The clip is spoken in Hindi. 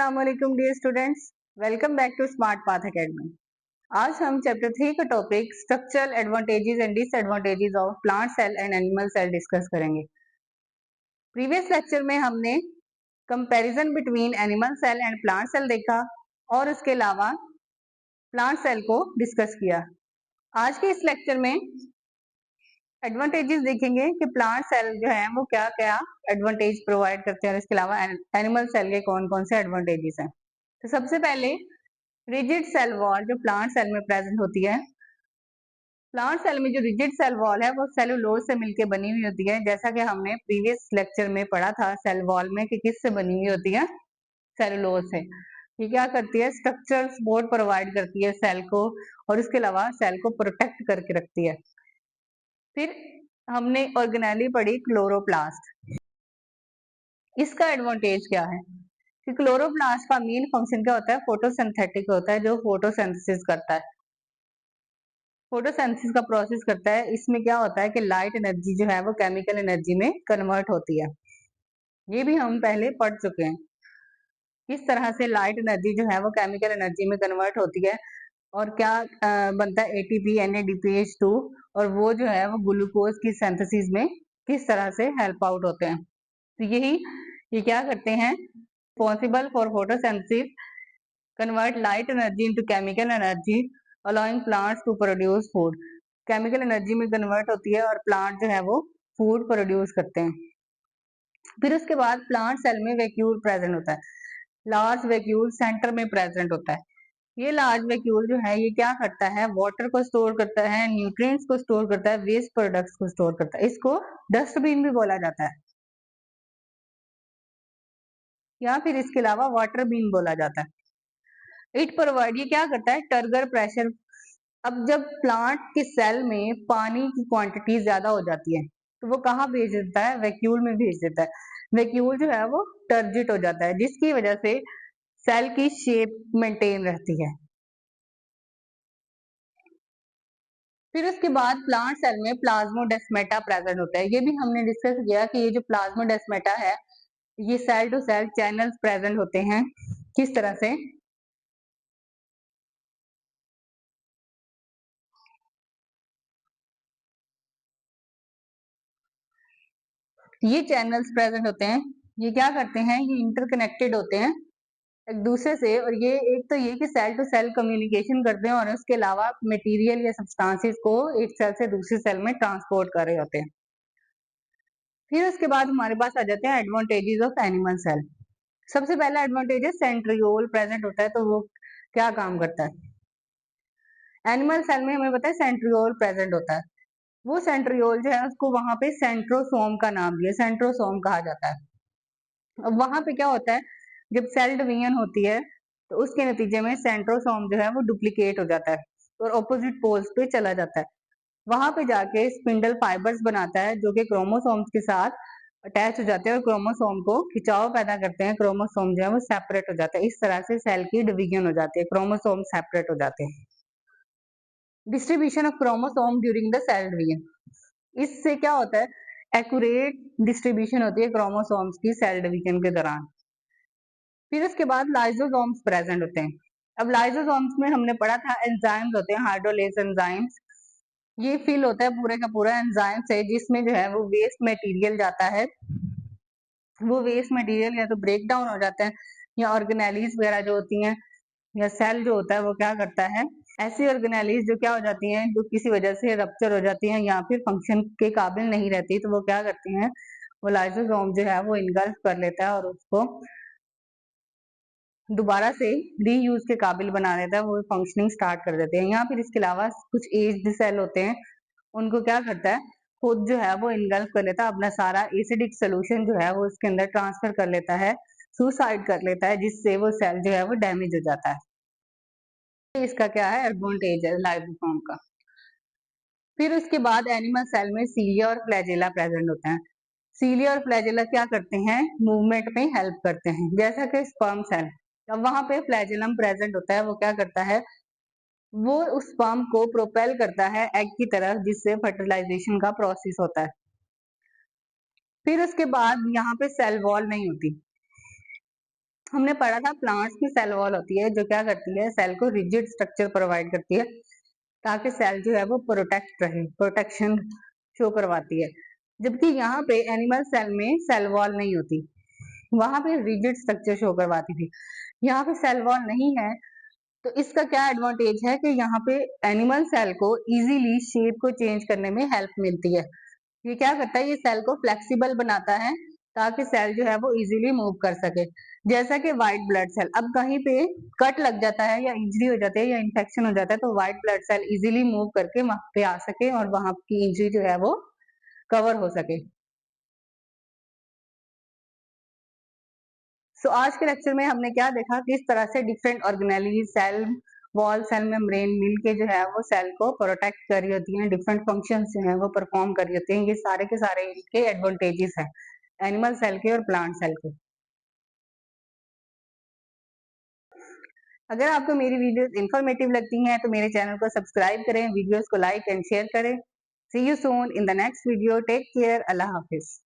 अस्सलामुअलैकुम dear students, welcome back to Smart Path Academy. आज हम चैप्टर 3 का topic structural advantages and disadvantages of plant cell and animal cell discuss करेंगे। प्रीवियस लेक्चर में हमने comparison between animal cell and plant cell देखा और उसके अलावा प्लांट सेल को डिस्कस किया। आज के इस लेक्चर में एडवांटेजेस देखेंगे कि प्लांट सेल जो है वो क्या क्या एडवांटेज प्रोवाइड करते हैं और इसके अलावा एनिमल सेल के कौन कौन से एडवांटेजेस हैं। तो सबसे पहले रिजिड सेल वॉल जो प्लांट सेल में प्रेजेंट होती है। प्लांट सेल में जो रिजिड सेल वॉल है वो सेलुलोज से मिलकर बनी हुई होती है, जैसा कि हमने प्रीवियस लेक्चर में पढ़ा था सेल वॉल में कि किससे बनी हुई होती है, सेलुलोज से। ये क्या करती है, स्ट्रक्चरल सपोर्ट प्रोवाइड करती है सेल को और इसके अलावा सेल को प्रोटेक्ट करके रखती है। फिर हमने ऑर्गेनेली पढ़ी क्लोरोप्लास्ट। इसका एडवांटेज क्या है कि क्लोरोप्लास्ट का मेन फंक्शन क्या होता है, फोटोसिंथेटिक होता है, जो फोटोसिंथेसिस करता है, फोटोसिंथेसिस का प्रोसेस करता है। इसमें क्या होता है कि लाइट एनर्जी जो है वो केमिकल एनर्जी में कन्वर्ट होती है। ये भी हम पहले पढ़ चुके हैं किस तरह से लाइट एनर्जी जो है वो केमिकल एनर्जी में कन्वर्ट होती है और क्या बनता है एटीपी NADPH2 और वो जो है वो ग्लूकोज की सिंथेसिस में किस तरह से हेल्प आउट होते हैं। तो ये क्या करते हैं, possible for photosynthesis convert light energy into chemical energy allowing plants to produce food. Chemical energy में कन्वर्ट होती है और प्लांट जो है वो फूड प्रोड्यूस करते हैं। फिर उसके बाद प्लांट सेल में वैक्यूल प्रेजेंट होता है, लार्ज वैक्यूल सेंटर में प्रेजेंट होता है। ये लार्ज वैक्यूल जो है ये क्या करता है, वाटर को स्टोर करता है, न्यूट्रिएंट्स को स्टोर करता है, वेस्ट प्रोडक्ट्स को स्टोर करता है। इसको डस्टबिन भी बोला जाता है या फिर इसके अलावा वाटर बीन बोला जाता है। इट प्रोवाइड, ये क्या करता है, टर्गर प्रेशर। अब जब प्लांट के सेल में पानी की क्वांटिटी ज्यादा हो जाती है तो वो कहाँ भेज देता है, वैक्यूल में भेज देता है। वैक्यूल जो है वो टर्जिट हो जाता है, जिसकी वजह से सेल की शेप मेंटेन रहती है। फिर उसके बाद प्लांट सेल में प्लाज्मोडेस्माटा प्रेजेंट होता है। ये भी हमने डिस्कस किया कि ये जो प्लाज्मोडेस्माटा है ये cell to cell channels present होते हैं। किस तरह से, ये चैनल्स प्रेजेंट होते हैं, ये क्या करते हैं, ये इंटरकनेक्टेड होते हैं एक दूसरे से। और ये एक तो ये कि सेल टू सेल कम्युनिकेशन करते हैं और उसके अलावा मटेरियल या सब्सटेंसेस को एक सेल से दूसरे सेल में ट्रांसपोर्ट कर रहे होते हैं। फिर उसके बाद हमारे पास आ जाते हैं एडवांटेजेस ऑफ एनिमल सेल। सबसे पहला एडवांटेज है सेंट्रियोल प्रेजेंट होता है, तो वो क्या काम करता है, एनिमल सेल में हमें पता है सेंट्रियोल प्रेजेंट होता है। वो सेंट्रियोल जो है उसको वहां पे सेंट्रोसोम का नाम दिया, सेंट्रोसोम कहा जाता है। अब वहां पे क्या होता है, जब सेल डिवीजन होती है तो उसके नतीजे में सेंट्रोसोम जो है वो डुप्लीकेट हो जाता है और ऑपोजिट पोल्स पे चला जाता है। वहां पे जाके स्पिंडल फाइबर्स बनाता है जो कि क्रोमोसोम्स के साथ अटैच हो जाते हैं और क्रोमोसोम को खिंचाव पैदा करते हैं। क्रोमोसोम जो है वो सेपरेट हो जाता है। इस तरह से सेल की डिवीजन हो जाती है, क्रोमोसोम सेपरेट हो जाते हैं। Distribution of chromosome during the cell division, इससे क्या होता है, एक्यूरेट डिस्ट्रीब्यूशन होती है क्रोमोसोम्स की सेल डिवीजन के दौरान। फिर उसके बाद लाइसोसोम्स प्रेजेंट होते हैं। अब लाइसोसोम्स में हमने पढ़ा था एंजाइम्स होते हैं, हाइड्रोलेज एंजाइम्स। ये फिल होता है पूरे का पूरा एंजाइम से, जिसमें जो है वो वेस्ट मटेरियल जाता है। वो वेस्ट मटेरियल या तो ब्रेक डाउन हो जाता है या ऑर्गेनेलीज वगैरह जो होती हैं या सेल जो होता है वो क्या करता है, ऐसी ऑर्गेनेलीज जो क्या हो जाती हैं, जो किसी वजह से रप्चर हो जाती हैं या फिर फंक्शन के काबिल नहीं रहती, तो वो क्या करती हैं, वो लाइसोसोम जो है वो इनगल्फ कर लेता है और उसको दोबारा से रीयूज के काबिल बना देता है, वो फंक्शनिंग स्टार्ट कर देते हैं। या फिर इसके अलावा कुछ एज्ड सेल होते हैं, उनको क्या करता है, खुद जो है वो इनगल्फ कर लेता है, अपना सारा एसिडिक सोल्यूशन जो है वो उसके अंदर ट्रांसफर कर लेता है, सुसाइड कर लेता है, जिससे वो सेल जो है वो डैमेज हो जाता है। इसका क्या है, एडवांटेज है लाइसोसोम का। फिर उसके बाद एनिमल सेल में सीलिया और फ्लैजेला प्रेजेंट होते हैं। सीलिया और फ्लैजेला क्या करते हैं, मूवमेंट में हेल्प करते हैं, जैसा कि स्पर्म सेल। अब वहां पे फ्लैजेलम प्रेजेंट होता है, वो क्या करता है, वो उस स्पर्म को प्रोपेल करता है एग की तरफ, जिससे फर्टिलाइजेशन का प्रोसेस होता है। फिर उसके बाद यहाँ पे सेल वॉल नहीं होती, हमने पढ़ा था प्लांट्स की सेल वॉल होती है जो क्या करती है, सेल को रिजिड स्ट्रक्चर प्रोवाइड करती है ताकि सेल जो है वो प्रोटेक्ट रहे, प्रोटेक्शन शो करवाती है। जबकि यहाँ पे एनिमल सेल में सेल वॉल नहीं होती, वहां पे रिजिड स्ट्रक्चर शो करवाती थी, यहाँ पे सेल वॉल नहीं है। तो इसका क्या एडवांटेज है कि यहाँ पे एनिमल सेल को इजीली शेप को चेंज करने में हेल्प मिलती है। ये क्या करता है, ये सेल को फ्लेक्सिबल बनाता है ताकि सेल जो है वो इजीली मूव कर सके। जैसा कि व्हाइट ब्लड सेल, अब कहीं पे कट लग जाता है या इंजरी हो जाती है या इन्फेक्शन हो जाता है तो white blood cell easily move करके वहां पे आ सके और वहां की इंजरी जो है वो कवर हो सके। आज के लेक्चर में हमने क्या देखा, किस तरह से different organelle cell wall, cell membrane मिलके जो है वो सेल को प्रोटेक्ट कर रही होती हैं, डिफरेंट फंक्शंस जो है वो परफॉर्म कर रही होती हैं। ये सारे के सारे इनके एडवांटेजेस हैं एनिमल सेल के और प्लांट सेल के। अगर आपको मेरी वीडियोस इंफॉर्मेटिव लगती हैं तो मेरे चैनल को सब्सक्राइब करें, वीडियोस को लाइक एंड शेयर करें। See you soon in the next video. Take care. अल्लाह हाफिज।